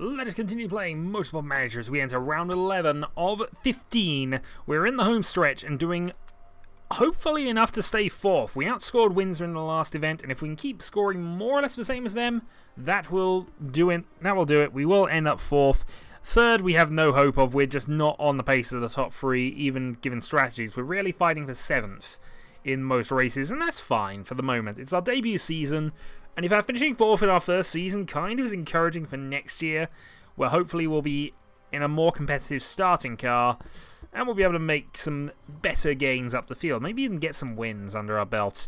Let us continue playing Motorsport Manager as we enter round 11 of 15. We're in the home stretch and doing hopefully enough to stay fourth. We outscored Windsor in the last event, and if we can keep scoring more or less the same as them, that will do it. We will end up fourth. Third, we have no hope of. We're just not on the pace of the top three, even given strategies. We're really fighting for 7th in most races, and that's fine for the moment. It's our debut season, and if our finishing fourth in our first season kind of is encouraging for next year, where hopefully we'll be in a more competitive starting car, and we'll be able to make some better gains up the field. Maybe even get some wins under our belt.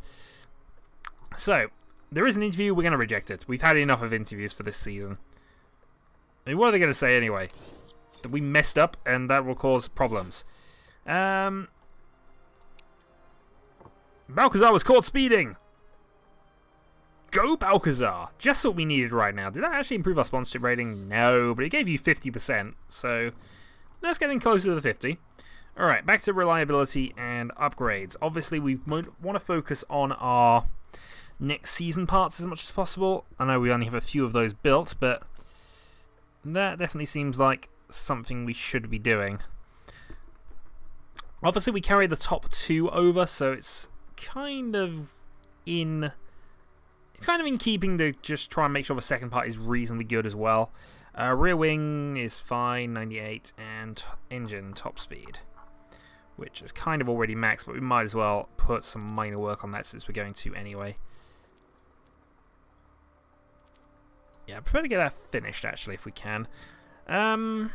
So, there is an interview. We're going to reject it. We've had enough of interviews for this season. I mean, what are they going to say anyway? That we messed up and that will cause problems. Balcazar was caught speeding. Go Balcazar. Just what we needed right now. Did that actually improve our sponsorship rating? No, but it gave you 50%. So, that's getting closer to the 50. Alright, back to reliability and upgrades. Obviously, we want to focus on our next season parts as much as possible. I know we only have a few of those built, but that definitely seems like something we should be doing. Obviously, we carry the top 2 over, so it's kind of in keeping to just try and make sure the second part is reasonably good as well. Rear wing is fine, 98, and engine top speed, which is kind of already maxed, but we might as well put some minor work on that since we're going to anyway. Yeah, I prefer to get that finished, actually, if we can. I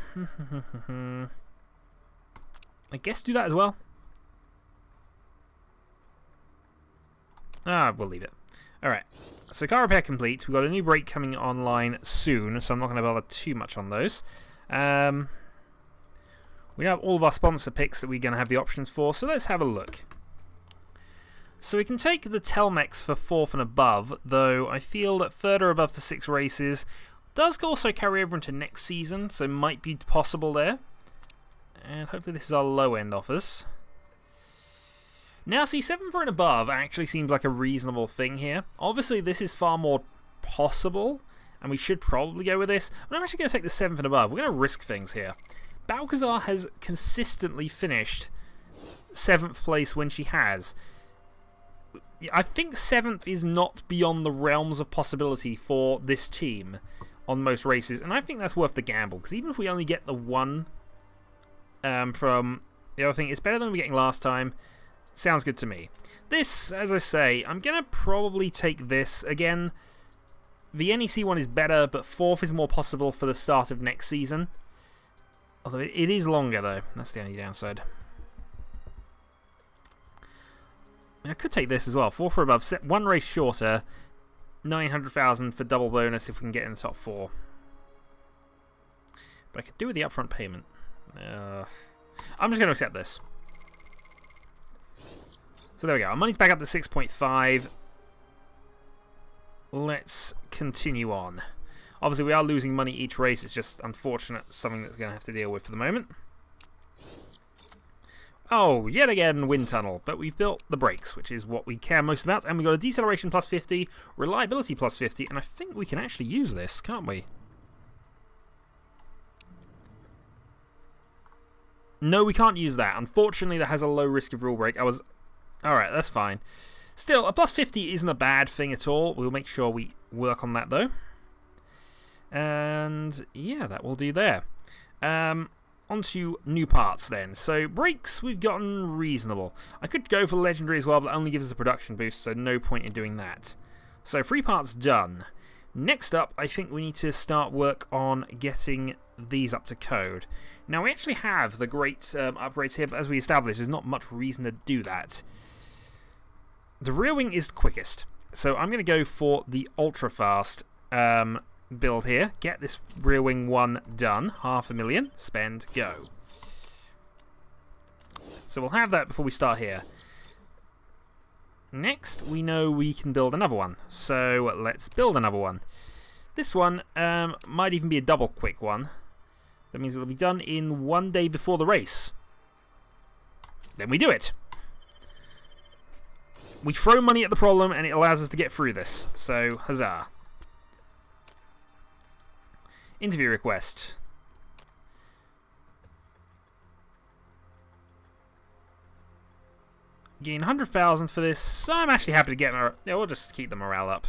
guess do that as well. We'll leave it. Alright, so car repair complete. We've got a new brake coming online soon, so I'm not going to bother too much on those. We have all of our sponsor picks that we're going to have the options for, so let's have a look. So we can take the Telmex for 4th and above, though I feel that further above for 6 races does also carry over into next season, so might be possible there. And hopefully this is our low-end offers. Now, see, 7 for and above actually seems like a reasonable thing here. Obviously, this is far more possible, and we should probably go with this. But I'm actually going to take the 7th and above. We're going to risk things here. Balcazar has consistently finished 7th place when she has. I think 7th is not beyond the realms of possibility for this team on most races, and I think that's worth the gamble, because even if we only get the 1 from the other thing, it's better than we were getting last time. Sounds good to me. This, as I say, I'm going to probably take this. Again, the NEC one is better, but 4th is more possible for the start of next season. Although it is longer, though. That's the only downside. I mean, I could take this as well. 4 for above, 1 race shorter, 900,000 for double bonus if we can get in the top 4. But I could do with the upfront payment. I'm just going to accept this. So there we go. Our money's back up to 6.5. Let's continue on. Obviously, we are losing money each race. It's just unfortunate, something that's going to have to deal with for the moment. Oh, yet again, wind tunnel. But we've built the brakes, which is what we care most about. And we've got a deceleration plus 50, reliability plus 50, and I think we can actually use this, can't we? No, we can't use that. Unfortunately, that has a low risk of rule break. Alright, that's fine. Still, a plus 50 isn't a bad thing at all. We'll make sure we work on that, though. And, yeah, that will do there. Onto new parts then. So brakes we've gotten reasonable. I could go for legendary as well, but that only gives us a production boost, so no point in doing that. So 3 parts done. Next up, I think we need to start work on getting these up to code. Now we actually have the great upgrades here, but as we established, there's not much reason to do that. The rear wing is quickest, so I'm going to go for the ultra fast build here. Get this rear wing 1 done. 500,000. Spend. Go. So we'll have that before we start here. Next, we know we can build another one. So let's build another one. This one might even be a double quick one. That means it'll be done in 1 day before the race. Then we do it. We throw money at the problem and it allows us to get through this. So, huzzah. Interview request. Gain 100,000 for this. So I'm actually happy to get my... Yeah, we'll just keep the morale up.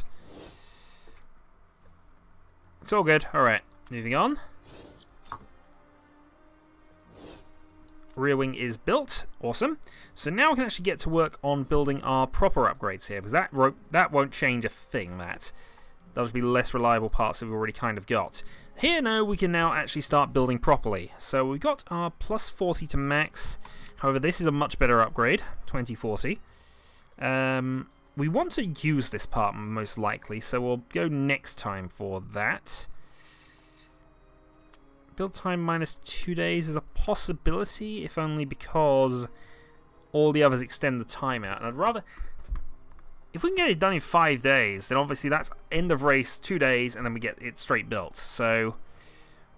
It's all good. Alright, moving on. Rear wing is built. Awesome. So now we can actually get to work on building our proper upgrades here, because that won't change a thing, that. That'll just be less reliable parts that we've already kind of got. Here now, we can now actually start building properly. So we've got our plus 40 to max. However, this is a much better upgrade, 2040. We want to use this part most likely, so we'll go next time for that. Build time minus 2 days is a possibility, if only because all the others extend the time out. And I'd rather... If we can get it done in 5 days, then obviously that's end of race, 2 days, and then we get it straight built. So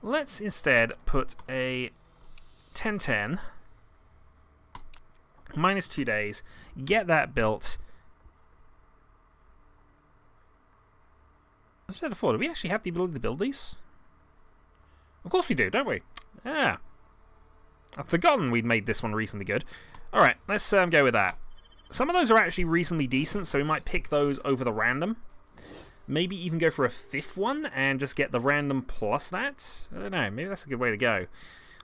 let's instead put a 1010... minus 2 days, get that built. I said before, do we actually have the ability to build these? Of course we do, don't we? Yeah. I've forgotten we'd made this one reasonably good. Alright, let's go with that. Some of those are actually reasonably decent, so we might pick those over the random. Maybe even go for a 5th one and just get the random plus that? I don't know, maybe that's a good way to go.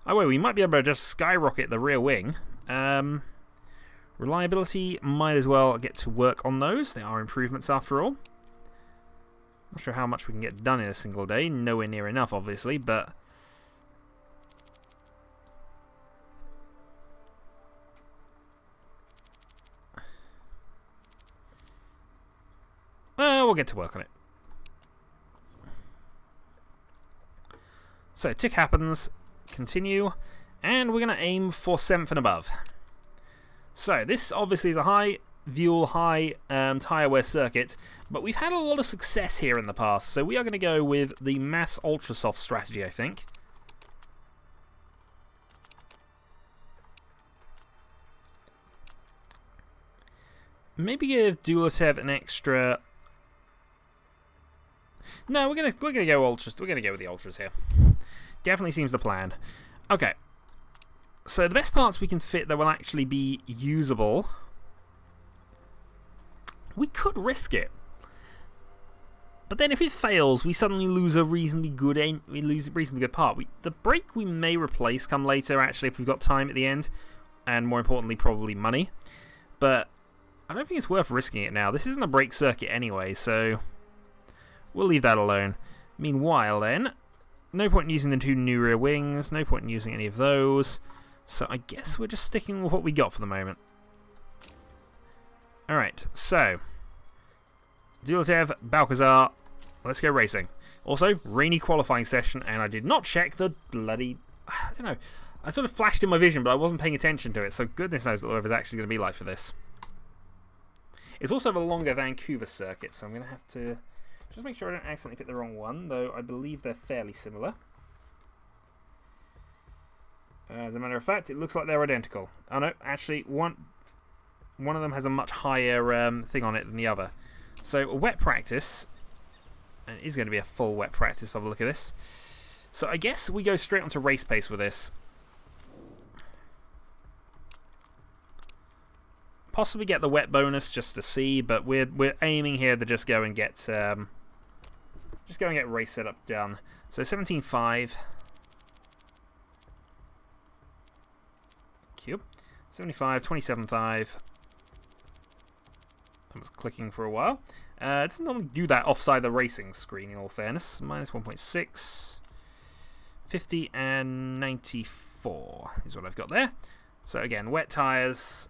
Oh wait, we might be able to just skyrocket the rear wing. Reliability, might as well get to work on those. They are improvements after all. Not sure how much we can get done in a single day. Nowhere near enough, obviously, but... well, we'll get to work on it. So, tick happens. Continue. And we're going to aim for 7th and above. So, this obviously is a high fuel, high tyre wear circuit, but we've had a lot of success here in the past, so we are going to go with the mass ultra soft strategy, I think. Maybe give Dulatev an extra... No, we're gonna go ultras. We're gonna go with the ultras here. Definitely seems the plan. Okay. So the best parts we can fit that will actually be usable. We could risk it, but then if it fails, we suddenly lose a reasonably good part. The brake we may replace come later, actually, if we've got time at the end, and more importantly, probably money. But I don't think it's worth risking it now. This isn't a brake circuit anyway, so we'll leave that alone. Meanwhile, then, no point in using the 2 new rear wings. No point in using any of those. So I guess we're just sticking with what we got for the moment. Alright, so Dulatev, Balcazar, let's go racing. Also, rainy qualifying session, and I did not check the bloody... I don't know. I sort of flashed in my vision, but I wasn't paying attention to it, so goodness knows what the weather's actually going to be like for this. It's also a longer Vancouver circuit, so I'm going to have to just make sure I don't accidentally pick the wrong one, though I believe they're fairly similar. As a matter of fact, it looks like they're identical. Oh no, actually, one of them has a much higher thing on it than the other. So, a wet practice, and it is going to be a full wet practice by the look of this. So, I guess we go straight onto race pace with this. Possibly get the wet bonus just to see, but we're aiming here to just go and get race setup done. So 17.5. Cube. 75, 27.5. I was clicking for a while. It doesn't normally do that offside the racing screen, in all fairness. Minus 1.6. 50 and 94 is what I've got there. So again, wet tyres.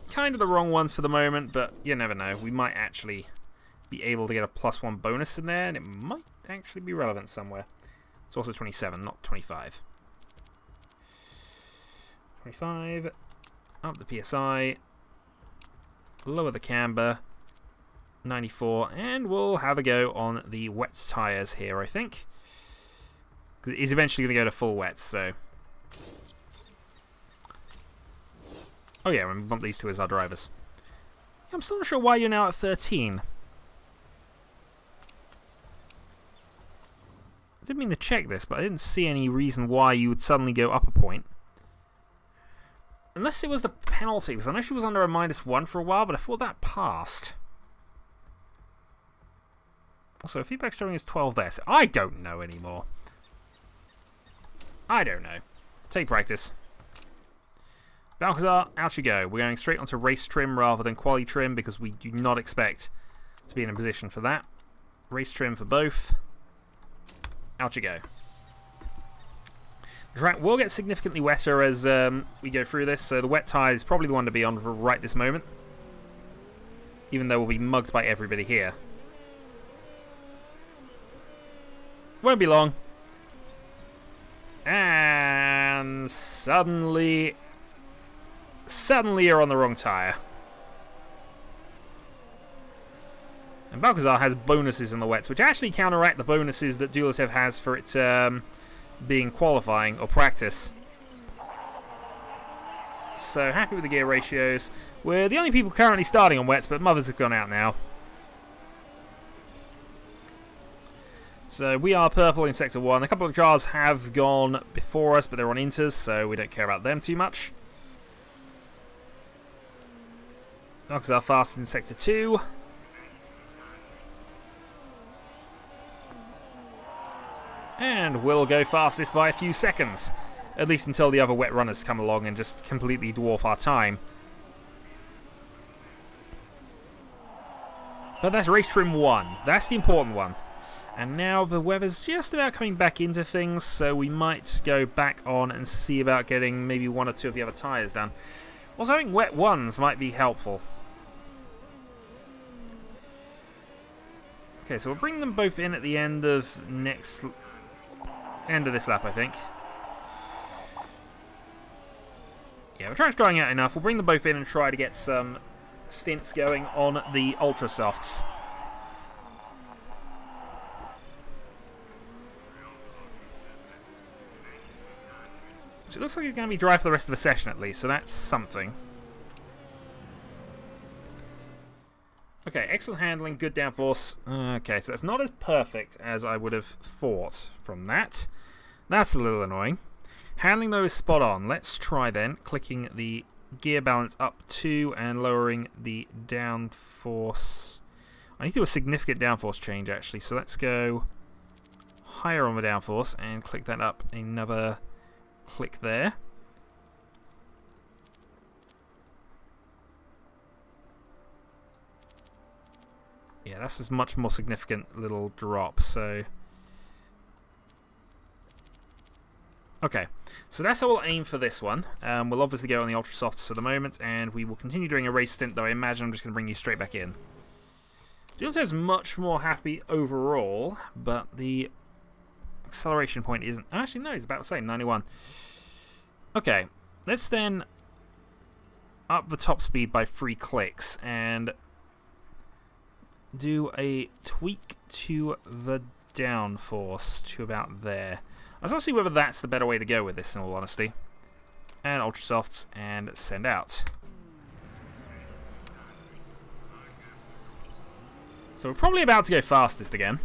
Kind of the wrong ones for the moment, but you never know. We might actually be able to get a +1 bonus in there, and it might actually be relevant somewhere. It's also 27, not 25. 25. Up the PSI. Lower the camber. 94. And we'll have a go on the wet tyres here, I think. Because it is eventually going to go to full wets, so... Oh yeah, we bump these two as our drivers. I'm still not sure why you're now at 13. didn't mean to check this, but I didn't see any reason why you would suddenly go up a point. Unless it was the penalty, because I know she was under a -1 for a while, but I thought that passed. Also, feedback showing is 12 there, so I don't know anymore. I don't know. Take practice. Balcazar, out you go. We're going straight onto race trim rather than quali trim because we do not expect to be in a position for that. Race trim for both. Out you go. The track will get significantly wetter as we go through this, so the wet tyre is probably the one to be on right this moment. Even though we'll be mugged by everybody here. Won't be long. And suddenly you're on the wrong tyre. And Balcazar has bonuses in the wets, which actually counteract the bonuses that Dualatev has for it being qualifying or practice. So happy with the gear ratios. We're the only people currently starting on wets, but mothers have gone out now. So we are purple in Sector 1. A couple of cars have gone before us, but they're on inters, so we don't care about them too much. Balcazar fast in Sector 2. And we'll go fastest by a few seconds. At least until the other wet runners come along and just completely dwarf our time. But that's race trim 1. That's the important one. And now the weather's just about coming back into things, so we might go back on and see about getting maybe 1 or 2 of the other tyres done. Also, having wet ones might be helpful. Okay, so we'll bring them both in at the end of this lap, I think. Yeah, the track's drying out enough. We'll bring them both in and try to get some stints going on the Ultra Softs. So it looks like it's going to be dry for the rest of the session at least, so that's something. Okay, excellent handling, good downforce. Okay, so that's not as perfect as I would have thought from that. That's a little annoying. Handling though is spot on. Let's try then, clicking the gear balance up 2 and lowering the downforce. I need to do a significant downforce change actually, so let's go higher on the downforce and click that up another click there. Yeah, that's a much more significant little drop, so... Okay, so that's how we'll aim for this one. We'll obviously go on the Ultra Softs for the moment, and we will continue doing a race stint, though I imagine I'm just going to bring you straight back in. Dialto is much more happy overall, but the acceleration point isn't... Actually, no, it's about the same, 91. Okay, let's then up the top speed by 3 clicks, and do a tweak to the downforce to about there. I just want to see whether that's the better way to go with this, in all honesty. And Ultra Softs, and send out. So we're probably about to go fastest again.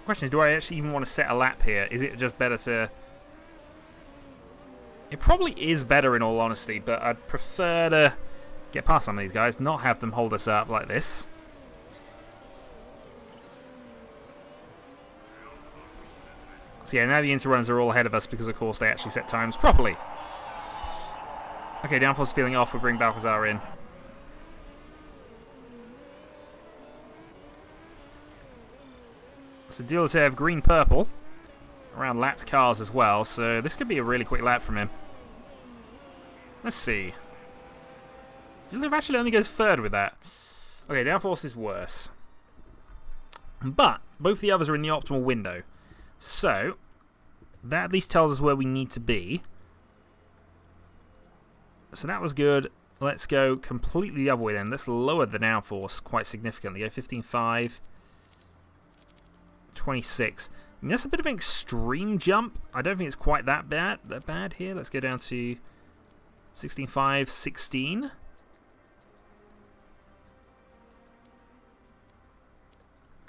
The question is, do I actually even want to set a lap here? Is it just better to... It probably is better in all honesty, but I'd prefer to get past some of these guys, not have them hold us up like this. So yeah, now the interrunners are all ahead of us because of course they actually set times properly. Okay, downforce feeling off, we'll bring Balcazar in. So Dialatev, green-purple, around lapped cars as well, so this could be a really quick lap from him. Let's see. Dialatev actually only goes third with that. Okay, downforce is worse. But both the others are in the optimal window. So, that at least tells us where we need to be. So that was good. Let's go completely the other way then. Let's lower the downforce quite significantly. Go 15.5. 26. I mean, that's a bit of an extreme jump. I don't think it's quite that bad here. Let's go down to 16.5, 16.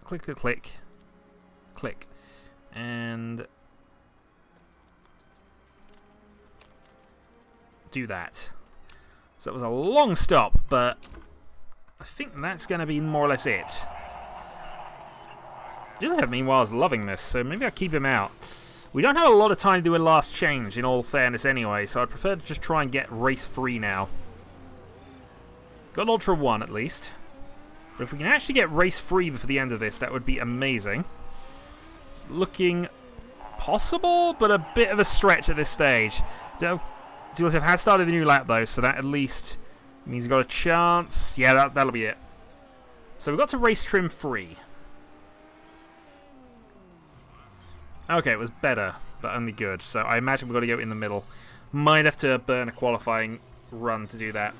Click, click, click. Click. And do that. So it was a long stop, but I think that's going to be more or less it. Joseph, meanwhile, is loving this, so maybe I'll keep him out. We don't have a lot of time to do a last change, in all fairness anyway, so I'd prefer to just try and get race free now. Got an Ultra 1 at least. But if we can actually get race free before the end of this, that would be amazing. It's looking possible, but a bit of a stretch at this stage. Joseph has started the new lap though, so that at least means he's got a chance. Yeah, that'll be it. So we've got to race trim free. Okay, it was better, but only good. So I imagine we've got to go in the middle. Might have to burn a qualifying run to do that.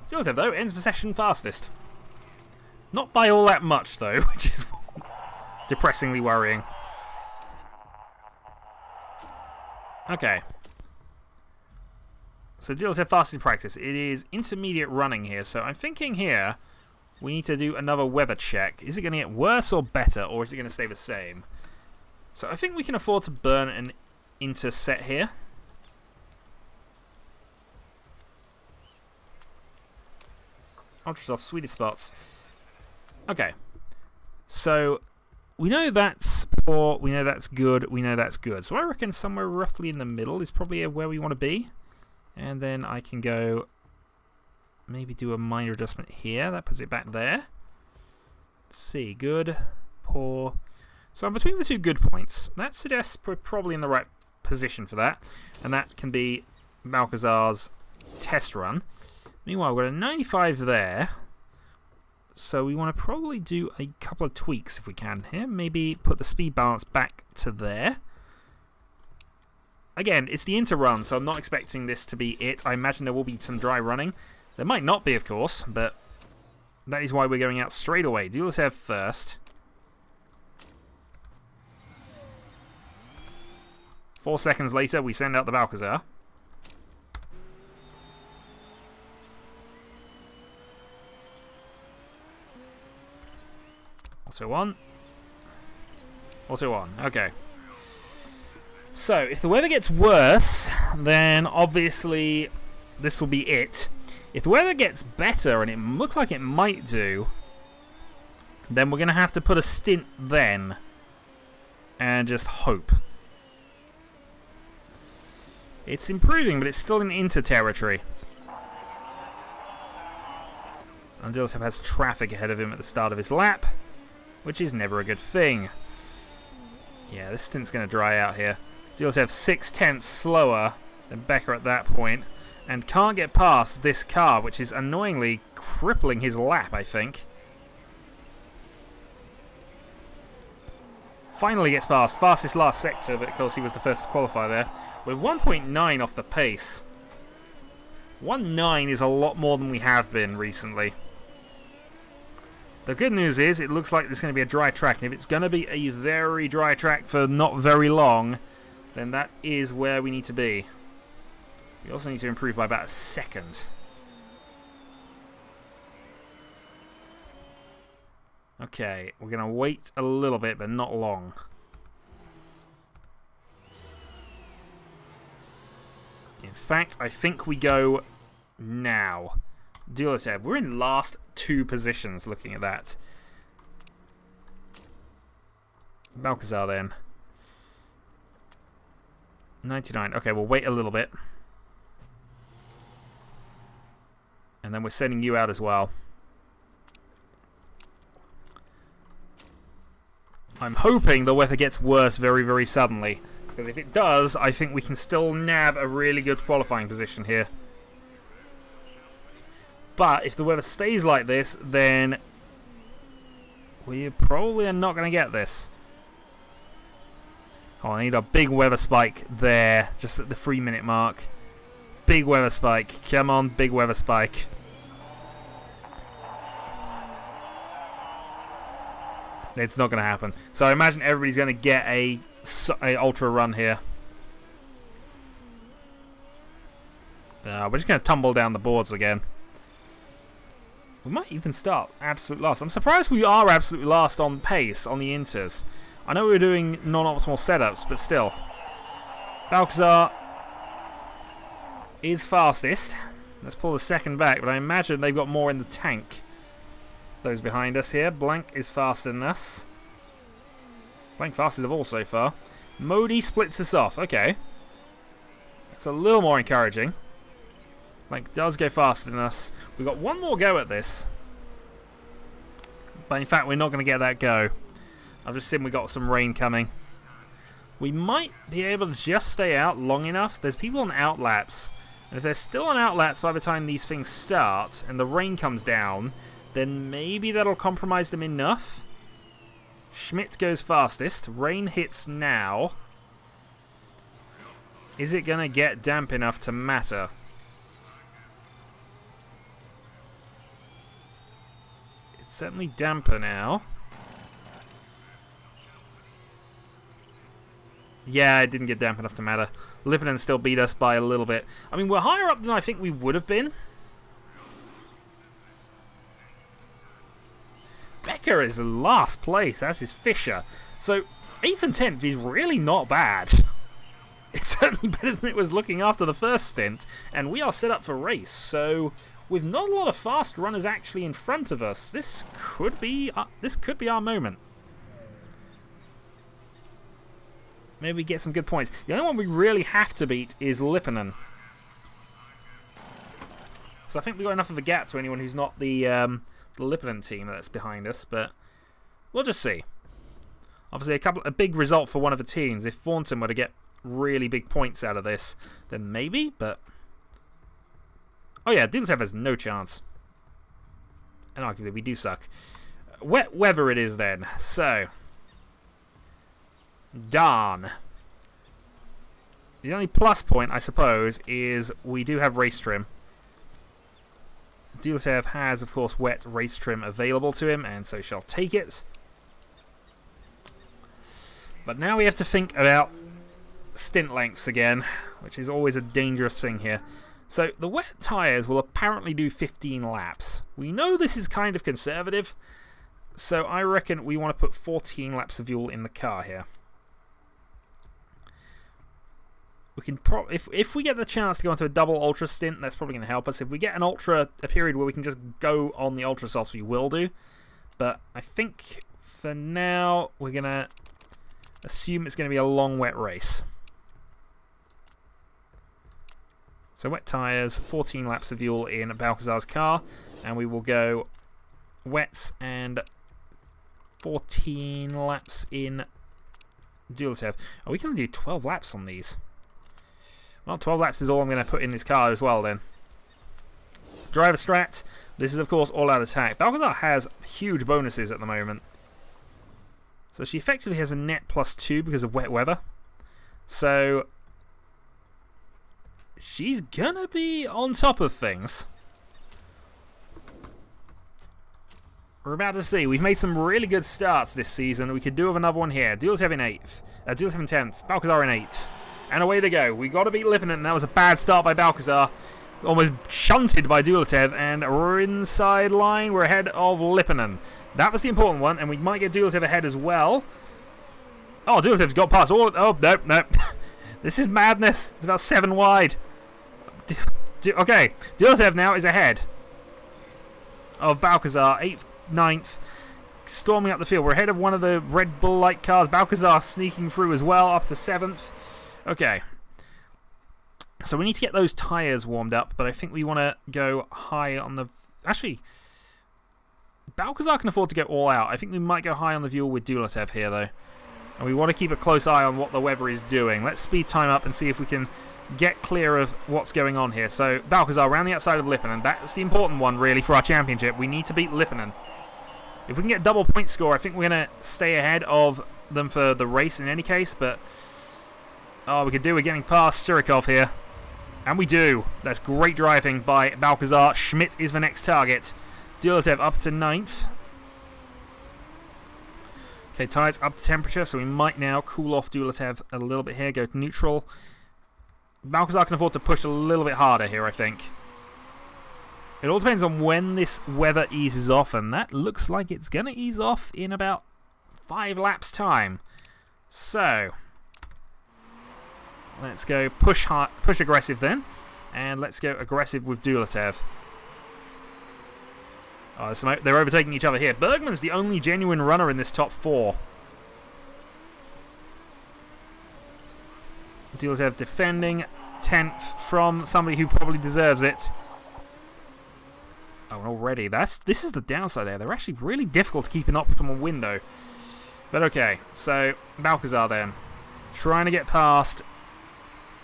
Joseph, though, ends the session fastest. Not by all that much, though, which is depressingly worrying. Okay. So Joseph fastest in practice. It is intermediate running here, so I'm thinking here we need to do another weather check. Is it going to get worse or better, or is it going to stay the same? So I think we can afford to burn an interset here. Ultrasoft, sweetest spots. Okay. So we know that's poor, we know that's good, we know that's good. So I reckon somewhere roughly in the middle is probably where we want to be. And then I can go maybe do a minor adjustment here. That puts it back there. Let's see. Good, poor. So I'm between the two good points. That suggests we're probably in the right position for that. And that can be Balcazar's test run. Meanwhile, we've got a 95 there. So we want to probably do a couple of tweaks if we can here. Maybe put the speed balance back to there. Again, it's the inter-run, so I'm not expecting this to be it. I imagine there will be some dry running. There might not be, of course, but that is why we're going out straight away. Dulesev first. 4 seconds later, we send out the Balcazar. Also on. Also on. Okay. So, if the weather gets worse, then obviously this will be it. If the weather gets better, and it looks like it might do, then we're going to have to put a stint then. And just hope. It's improving, but it's still in inter territory. And Dilsef has traffic ahead of him at the start of his lap, which is never a good thing. Yeah, this stint's going to dry out here. Dilsef 6/10 slower than Becker at that point, and can't get past this car, which is annoyingly crippling his lap, I think. Finally gets past. Fastest last sector, but of course he was the first to qualify there. We're 1.9 off the pace. 1.9 is a lot more than we have been recently. The good news is it looks like there's going to be a dry track, and if it's going to be a very dry track for not very long, then that is where we need to be. We also need to improve by about a second. Okay, we're going to wait a little bit, but not long. In fact, I think we go now. Dulesev, we're in last 2 positions looking at that. Balcazar then. 99. Okay, we'll wait a little bit. And then we're sending you out as well. I'm hoping the weather gets worse very, very suddenly. Because if it does, I think we can still nab a really good qualifying position here. But if the weather stays like this, then we probably are not going to get this. Oh, I need a big weather spike there, just at the 3-minute mark. Big weather spike. Come on, big weather spike. It's not going to happen. So I imagine everybody's going to get a ultra run here. We're just going to tumble down the boards again. We might even start absolute last. I'm surprised we are absolutely last on pace on the Inters. I know we were doing non-optimal setups, but still. Balcazar is fastest. Let's pull the second back, but I imagine they've got more in the tank. Those behind us here. Blank is faster than us. Blank fastest of all so far. Modi splits us off. Okay. That's a little more encouraging. Blank does go faster than us. We've got one more go at this. But in fact, we're not going to get that go. I've just seen we got some rain coming. We might be able to just stay out long enough. There's people on outlaps. And if they're still on outlaps by the time these things start and the rain comes down, then maybe that'll compromise them enough. Schmidt goes fastest. Rain hits now. Is it going to get damp enough to matter? It's certainly damper now. Yeah, it didn't get damp enough to matter. Lipinen still beat us by a little bit. I mean, we're higher up than I think we would have been. Becker is in last place, as is Fischer. So, 8th and 10th is really not bad. It's certainly better than it was looking after the first stint. And we are set up for race. So, with not a lot of fast runners actually in front of us, this could be our moment. Maybe we get some good points. The only one we really have to beat is Lipinen. So I think we got enough of a gap to anyone who's not the Lipinen team that's behind us, but we'll just see. Obviously, a big result for one of the teams. If Thornton were to get really big points out of this, then maybe, but... Oh yeah, Diglitev has no chance. And arguably, we do suck. Wet weather it is then. So... Darn. The only plus point, I suppose, is we do have race trim. Diglitev has, of course, wet race trim available to him, and so shall take it. But now we have to think about stint lengths again, which is always a dangerous thing here. So the wet tyres will apparently do 15 laps. We know this is kind of conservative, so I reckon we want to put 14 laps of fuel in the car here. We can if we get the chance to go into a double ultra stint, that's probably going to help us. If we get a period where we can just go on the ultra softs, we will do. But I think for now we're going to assume it's going to be a long wet race. So wet tyres, 14 laps of fuel in Balcazar's car, and we will go wets and 14 laps in Diglitev. Oh, we can do 12 laps on these. Well, 12 laps is all I'm going to put in this car as well then. Driver strat. This is, of course, all-out attack. Balcazar has huge bonuses at the moment. So she effectively has a net +2 because of wet weather. So she's going to be on top of things. We're about to see. We've made some really good starts this season. We could do with another one here. Diglitev in 8th. Diglitev in 10th. Balcazar in 8th. And away they go. We got to beat Lipinen, and that was a bad start by Balcazar. Almost shunted by Diglitev, and we're inside line. We're ahead of Lipinen. That was the important one, and we might get Diglitev ahead as well. Oh, Diglitev's got past all... Oh, nope, nope. This is madness. It's about 7 wide. Okay, Diglitev now is ahead of Balcazar. 8th, 9th. Storming up the field. We're ahead of one of the Red Bull-like cars. Balcazar sneaking through as well, up to 7th. Okay, so we need to get those tyres warmed up, but I think we want to go high on the... Actually, Balcazar can afford to go all out. I think we might go high on the fuel with Diglitev here, though. And we want to keep a close eye on what the weather is doing. Let's speed time up and see if we can get clear of what's going on here. So, Balcazar around the outside of Lipinen. That's the important one, really, for our championship. We need to beat Lipinen. If we can get double point score, I think we're going to stay ahead of them for the race in any case, but... Oh, we could do with getting past Surikov here. And we do. That's great driving by Balcazar. Schmidt is the next target. Diglitev up to 9th. Okay, tyres up to temperature, so we might now cool off Diglitev a little bit here. Go to neutral. Balcazar can afford to push a little bit harder here, I think. It all depends on when this weather eases off, and that looks like it's going to ease off in about 5 laps' time. So, let's go push hard, push aggressive then, and let's go aggressive with Dulatev. Oh, so they're overtaking each other here. Bergman's the only genuine runner in this top 4. Dulatev defending 10th from somebody who probably deserves it. Oh, already. This is the downside there. They're actually really difficult to keep an optimal window. But okay, so Balcazar then. Trying to get past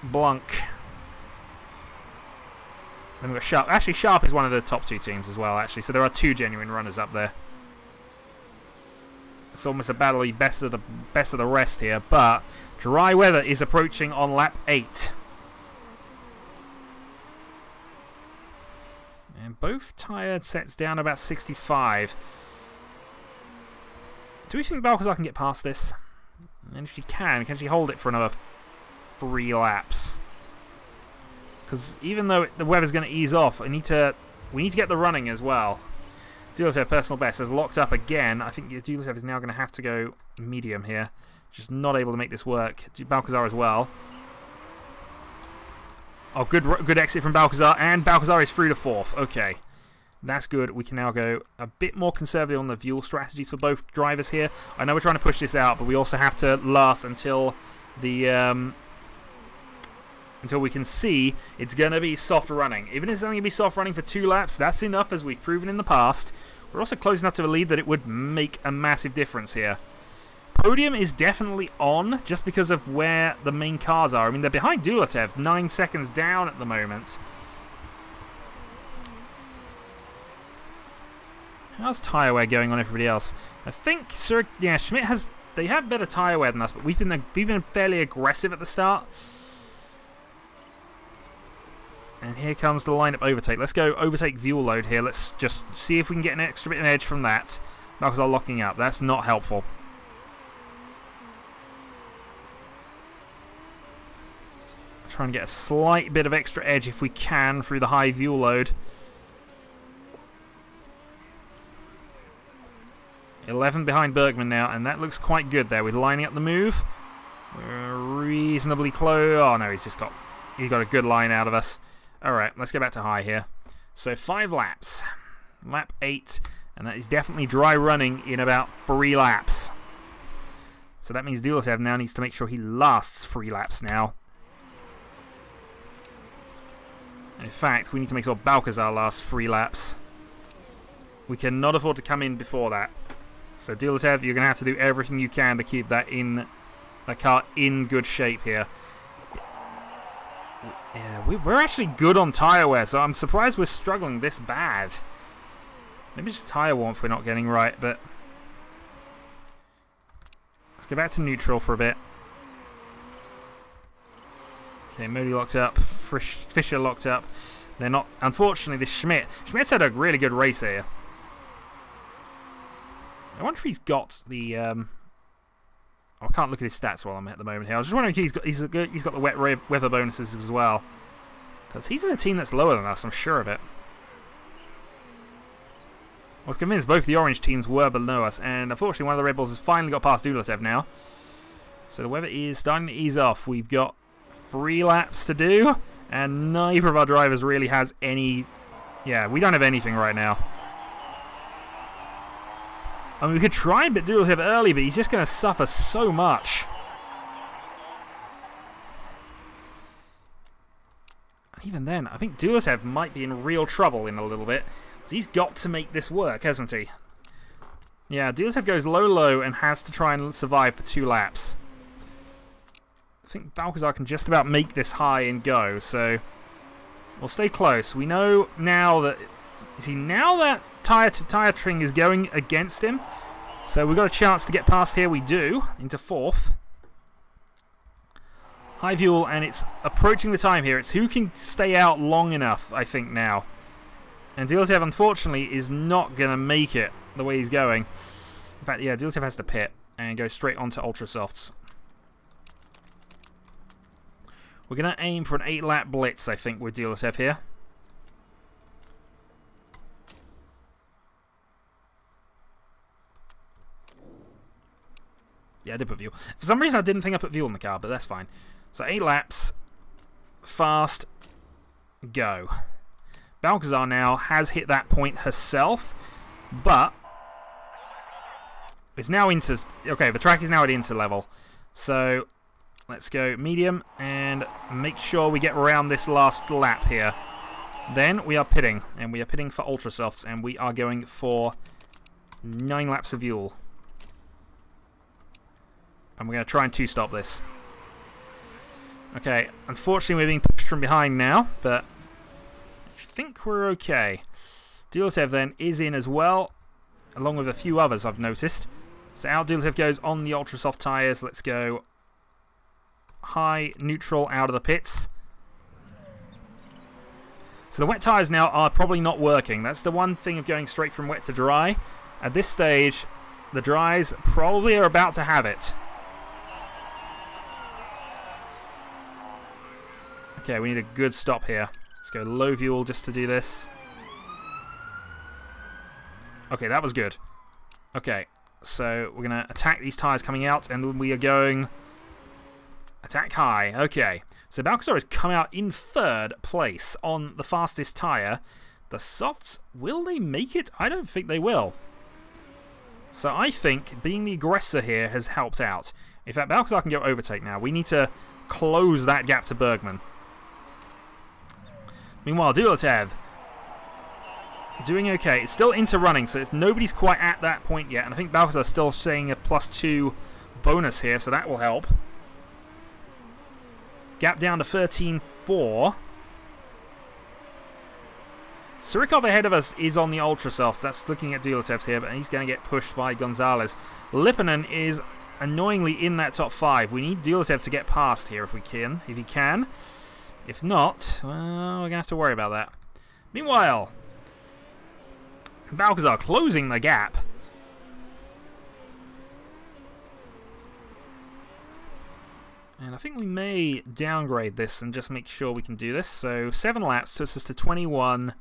Blanc. Then we've got Sharp. Actually, Sharp is one of the top 2 teams as well, actually. So there are 2 genuine runners up there. It's almost a battle of best of the rest here, but dry weather is approaching on lap 8. And both tyre sets down about 65. Do we think Balcazar can get past this? And if she can she hold it for another 3 laps? Because even though the weather's going to ease off, we need to get the running as well. Dulatev personal best has locked up again. I think Dulatev is now going to have to go medium here. Just not able to make this work. Balcazar as well. Oh, good exit from Balcazar, and Balcazar is through to 4th. Okay, that's good. We can now go a bit more conservative on the fuel strategies for both drivers here. I know we're trying to push this out, but we also have to last until the until we can see it's going to be soft running. Even if it's only going to be soft running for 2 laps, that's enough, as we've proven in the past. We're also close enough to the lead that it would make a massive difference here. Podium is definitely on, just because of where the main cars are. I mean, they're behind Dulatev, 9 seconds down at the moment. How's tyre wear going on everybody else? I think Schmidt has... They have better tyre wear than us, but we've been fairly aggressive at the start. And here comes the lineup overtake. Let's go overtake fuel load here. Let's just see if we can get an extra bit of edge from that. Balcazar locking up. That's not helpful. Try and get a slight bit of extra edge if we can through the high fuel load. 11 behind Bergman now, and that looks quite good there with lining up the move. We're reasonably close. Oh no, he got a good line out of us. Alright, let's go back to high here. So 5 laps. Lap 8, and that is definitely dry running in about 3 laps. So that means Dulatev now needs to make sure he lasts 3 laps now. In fact, we need to make sure Balcazar lasts 3 laps. We cannot afford to come in before that. So Dulatev, you're going to have to do everything you can to keep that car in good shape here. Yeah, we're actually good on tyre wear, so I'm surprised we're struggling this bad. Maybe just tyre warmth we're not getting right, but... Let's go back to neutral for a bit. Okay, Moody locked up, Fischer locked up. They're not... Unfortunately, this Schmidt's had a really good race here. I wonder if he's got the... I can't look at his stats while I'm at the moment here. I was just wondering if he's got the wet weather bonuses as well. Because he's in a team that's lower than us, I'm sure of it. I was convinced both the orange teams were below us, and unfortunately one of the Red Bulls has finally got past Dulatev now. So the weather is starting to ease off. We've got 3 laps to do, and neither of our drivers really has any... Yeah, we don't have anything right now. I mean, we could try and beat Dulatev early, but he's just going to suffer so much. Even then, I think Dulatev might be in real trouble in a little bit. So he's got to make this work, hasn't he? Yeah, Dulatev goes low and has to try and survive for 2 laps. I think Balcazar can just about make this high and go, so we'll stay close. We know now that... See, now that tyre string is going against him, so we've got a chance to get past here. We do, into 4th. High fuel, and it's approaching the time here. It's who can stay out long enough, I think, now. And Dulatev, unfortunately, is not going to make it the way he's going. In fact, yeah, Dulatev has to pit and go straight onto Ultra Softs. We're going to aim for an 8-lap blitz, I think, with Dulatiev here. Yeah, I did put fuel. For some reason, I didn't think I put fuel in the car, but that's fine. So 8 laps, fast, go. Balcazar now has hit that point herself, but it's now into... Okay, the track is now at inter level. So let's go medium and make sure we get around this last lap here. Then we are pitting, and we are pitting for Ultra Softs, and we are going for 9 laps of fuel. And we're going to try and 2-stop this. Okay, unfortunately we're being pushed from behind now, but I think we're okay. Dulatiev then is in as well, along with a few others I've noticed. So out Dulatiev goes on the Ultra Soft tyres. Let's go high, neutral, out of the pits. So the wet tyres now are probably not working. That's the one thing of going straight from wet to dry. At this stage, the dries probably are about to have it. Okay, we need a good stop here. Let's go low fuel just to do this. Okay, that was good. Okay, so we're going to attack these tyres coming out, and we are going... Attack high. Okay, so Balcazar has come out in 3rd place on the fastest tyre. The softs, will they make it? I don't think they will. So I think being the aggressor here has helped out. In fact, Balcazar can go overtake now. We need to close that gap to Bergman. Meanwhile, Dulatiev doing okay. It's still into running, so nobody's quite at that point yet. And I think Balcazar's still saying a +2 bonus here, so that will help. Gap down to 13.4. Surikov ahead of us is on the Ultra Softs. That's looking at Dulatiev's here, but he's going to get pushed by Gonzalez. Lippanen is annoyingly in that top 5. We need Dulatiev to get past here if we can. If he can. If not, well, we're going to have to worry about that. Meanwhile, Balcazar closing the gap. And I think we may downgrade this and just make sure we can do this. So 7 laps puts us to 21.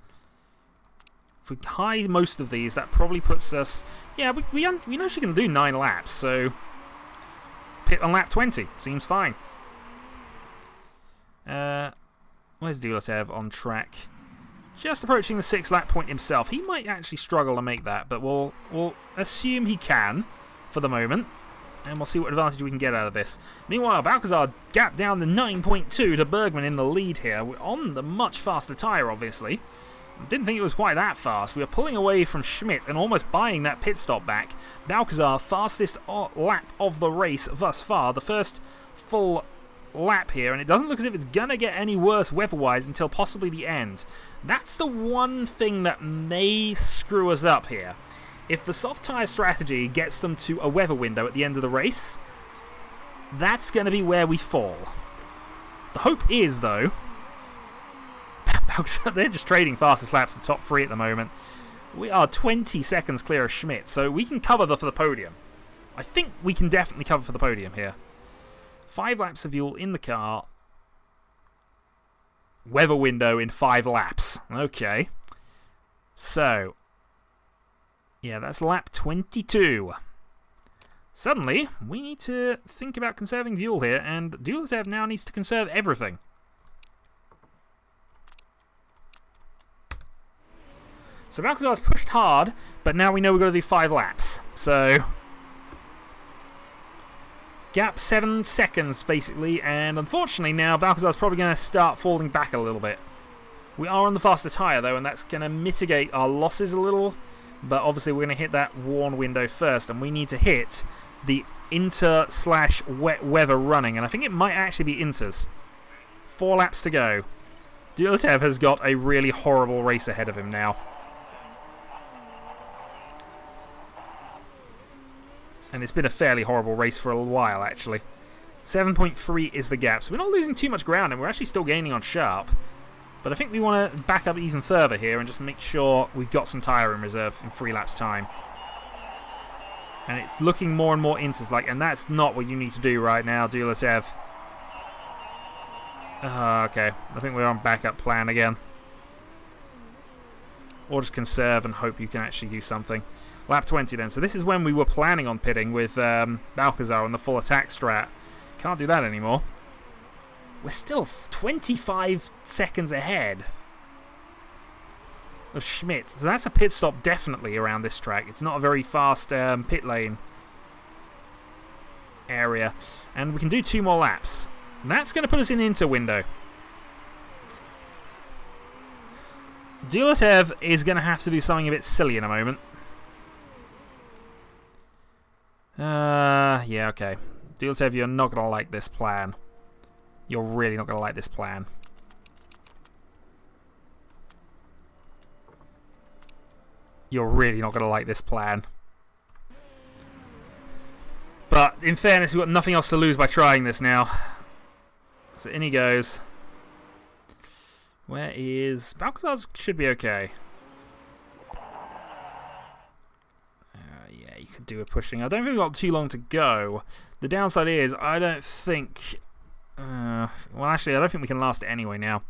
If we hide most of these, that probably puts us... Yeah, we know she can do 9 laps, so... Pit on lap 20. Seems fine. Where's Dulatiev on track? Just approaching the 6-lap point himself. He might actually struggle to make that, but we'll assume he can for the moment. And we'll see what advantage we can get out of this. Meanwhile, Balcazar gap down to 9.2 to Bergman in the lead here. We're on the much faster tyre, obviously. Didn't think it was quite that fast. We are pulling away from Schmidt and almost buying that pit stop back. Balcazar, fastest lap of the race thus far. The first full lap here, and it doesn't look as if it's going to get any worse weather-wise until possibly the end. That's the one thing that may screw us up here. If the soft tyre strategy gets them to a weather window at the end of the race, that's going to be where we fall. The hope is, though, they're just trading fastest laps the top 3 at the moment. We are 20 seconds clear of Schmidt, so we can cover for the podium. I think we can definitely cover for the podium here. 5 laps of fuel in the car. Weather window in 5 laps. Okay. So, yeah, that's lap 22. Suddenly, we need to think about conserving fuel here, and Dulatiev now needs to conserve everything. So Balcazar's pushed hard, but now we know we've got to do 5 laps. So, gap 7 seconds, basically, and unfortunately now Balcazar's probably going to start falling back a little bit. We are on the faster tyre, though, and that's going to mitigate our losses a little, but obviously we're going to hit that warn window first, and we need to hit the inter/wet weather running, and I think it might actually be inters. 4 laps to go. Dulatiev has got a really horrible race ahead of him now. And it's been a fairly horrible race for a while, actually. 7.3 is the gap. So we're not losing too much ground, and we're actually still gaining on Sharp. But I think we want to back up even further here and just make sure we've got some tyre in reserve in 3 laps' time. And it's looking more and more inters like, and that's not what you need to do right now, Dulatiev. Okay, I think we're on backup plan again. Or just conserve and hope you can actually do something. Lap 20 then. So this is when we were planning on pitting with Balcazar on the full attack strat. Can't do that anymore. We're still 25 seconds ahead of Schmidt. So that's a pit stop definitely around this track. It's not a very fast pit lane area. And we can do 2 more laps. And that's going to put us in the Inter window. Dulatev is going to have to do something a bit silly in a moment. Yeah, okay. Dulatev, you're not going to like this plan. You're really not going to like this plan. You're really not going to like this plan. But, in fairness, we've got nothing else to lose by trying this now. So in he goes. Where is... Balcazar's should be okay. Yeah, you could do a pushing. I don't think we've got too long to go. The downside is, I don't think... well, actually, I don't think we can last it anyway now.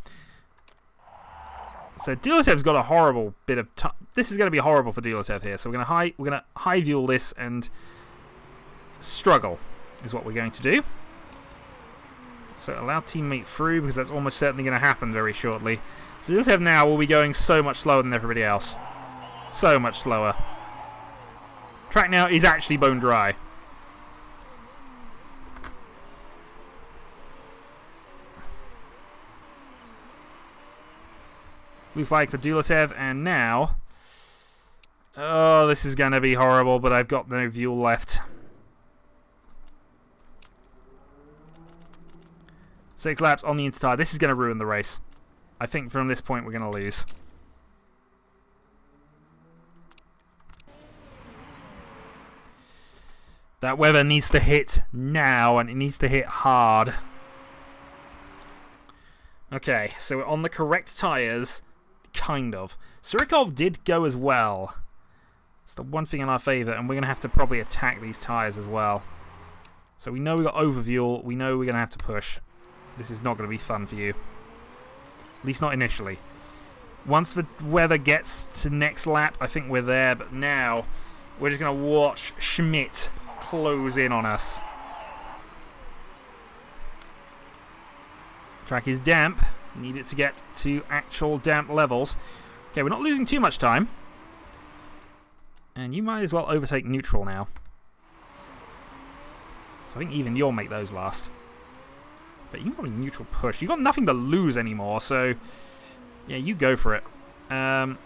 So Dulatev's got a horrible bit of... This is going to be horrible for Dulatev here. So we're going to high fuel this and struggle is what we're going to do. So allow teammate through, because that's almost certainly going to happen very shortly. So Dulatev now will be going so much slower than everybody else. So much slower. Track now is actually bone dry. Blue flag for Dulatev, and now... Oh, this is going to be horrible, but I've got no fuel left. 6 laps on the Intertire. This is going to ruin the race. I think from this point we're going to lose. That weather needs to hit now, and it needs to hit hard. Okay, so we're on the correct tyres. Kind of. Surikov did go as well. It's the one thing in our favour, and we're going to have to probably attack these tyres as well. So we know we've got overfuel. We know we're going to have to push. This is not going to be fun for you. At least not initially. Once the weather gets to next lap, I think we're there. But now, we're just going to watch Schmidt close in on us. Track is damp. Need it to get to actual damp levels. Okay, we're not losing too much time. And you might as well overtake neutral now. So I think even you'll make those last. But you want a neutral push. You've got nothing to lose anymore, so... Yeah, you go for it. Wexler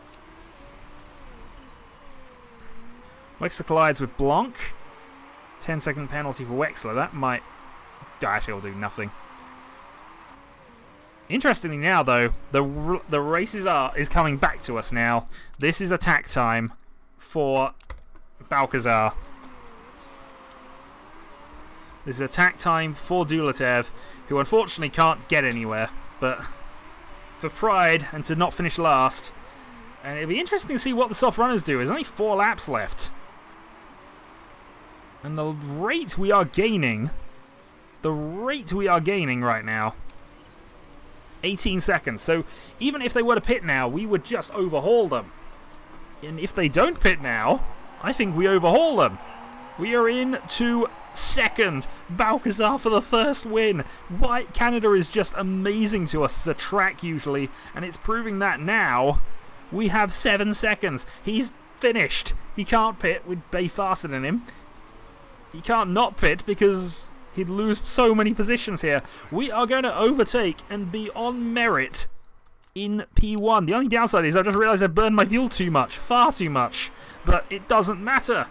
collides with Blanc. 10-second penalty for Wexler. That might... Actually, it'll do nothing. Interestingly now, though, the race is coming back to us now. This is attack time for Balcazar. This is attack time for Dulatev, who unfortunately can't get anywhere. But for pride and to not finish last, and it'll be interesting to see what the soft runners do. There's only 4 laps left. And the rate we are gaining right now, 18 seconds. So even if they were to pit now, we would just overhaul them. And if they don't pit now, I think we overhaul them. We are in to second. Balcazar for the first win. White Canada is just amazing to us as a track usually, and it's proving that now. We have 7 seconds. He's finished. He can't pit. We'd be faster than him. He can't not pit because he'd lose so many positions here. We are going to overtake and be on merit in P1. The only downside is I just realised I burned my fuel too much. Far too much. But it doesn't matter.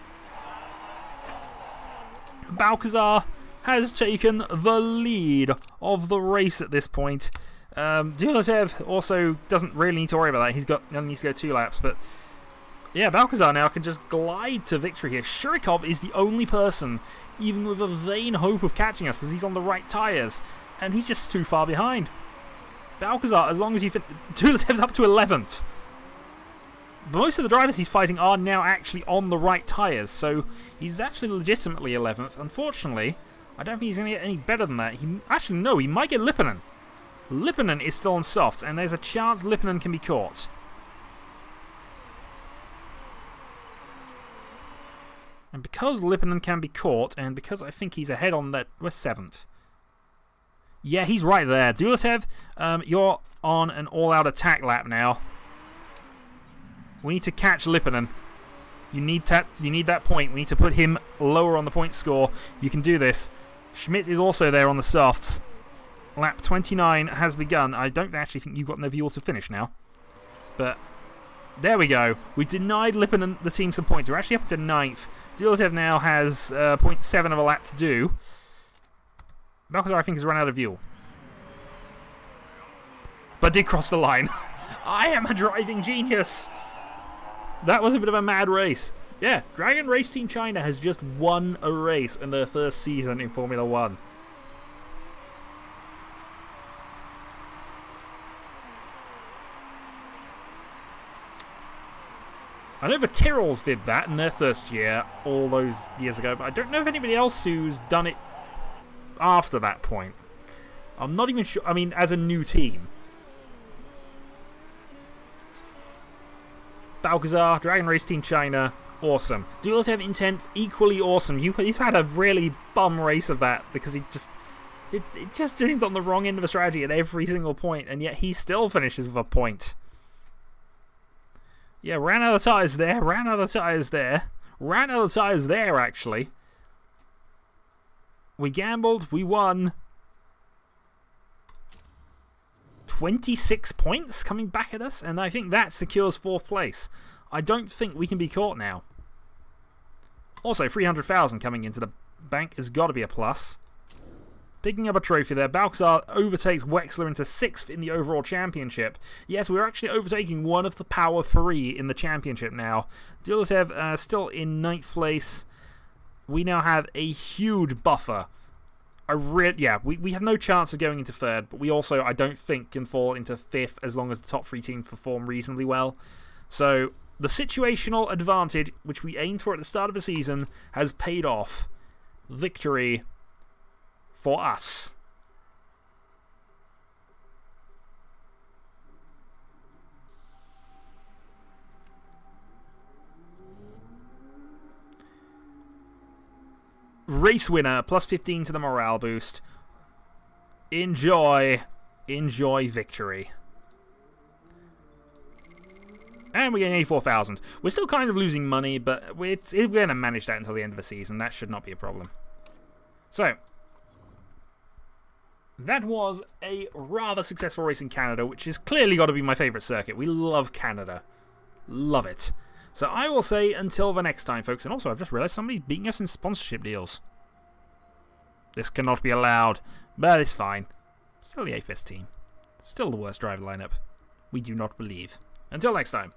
Balcazar has taken the lead of the race at this point. Dulatev also doesn't really need to worry about that. He only needs to go 2 laps. But yeah, Balcazar now can just glide to victory here. Shurikov is the only person, even with a vain hope of catching us, because he's on the right tyres. And he's just too far behind. Balcazar, as long as you... Dulatev's up to 11th. Most of the drivers he's fighting are now actually on the right tyres, so he's actually legitimately 11th. Unfortunately, I don't think he's going to get any better than that. Actually, no, he might get Lipponen. Lipponen is still on softs, and there's a chance Lipponen can be caught. And because Lipponen can be caught, and because I think he's ahead on that, we're 7th. Yeah, he's right there. Dulatev, you're on an all-out attack lap now. We need to catch Lipponen. You need that point. We need to put him lower on the point score. You can do this. Schmidt is also there on the softs. Lap 29 has begun. I don't actually think you've got enough fuel to finish now. But there we go. We denied Lipponen the team some points. We're actually up to 9th. Dulatev now has 0.7 of a lap to do. Balcazar, I think, has run out of fuel. But did cross the line. I am a driving genius. That was a bit of a mad race. Yeah, Dragon Race Team China has just won a race in their first season in Formula 1. I know the Tyrrells did that in their first year all those years ago, but I don't know of anybody else who's done it after that point. I'm not even sure. I mean, as a new team. Balcazar, Dragon Race Team China, awesome. Dulatev in 10th, equally awesome. He's had a really bum race of that because it just didn't on the wrong end of a strategy at every single point, and yet he still finishes with a point. Yeah, ran out of tyres there, ran out of tyres there, ran out of tyres there, actually. We gambled, we won. 26 points coming back at us, and I think that secures 4th place. I don't think we can be caught now. Also, 300,000 coming into the bank has got to be a plus. Picking up a trophy there. Balcazar overtakes Wexler into 6th in the overall championship. Yes, we're actually overtaking one of the Power 3 in the championship now. Dulatev still in 9th place. We now have a huge buffer. Yeah, we have no chance of going into 3rd, but we also, I don't think, can fall into 5th as long as the top 3 teams perform reasonably well. So, the situational advantage, which we aimed for at the start of the season, has paid off. Victory for us. Race winner, plus 15 to the morale boost. Enjoy victory. And we're getting 84,000. We're still kind of losing money, but we're going to manage that until the end of the season. That should not be a problem. So, that was a rather successful race in Canada, which has clearly got to be my favourite circuit. We love Canada. Love it. So I will say until the next time, folks. And also, I've just realised somebody's beating us in sponsorship deals. This cannot be allowed, but it's fine. Still the 8th best team. Still the worst driver lineup. We do not believe. Until next time.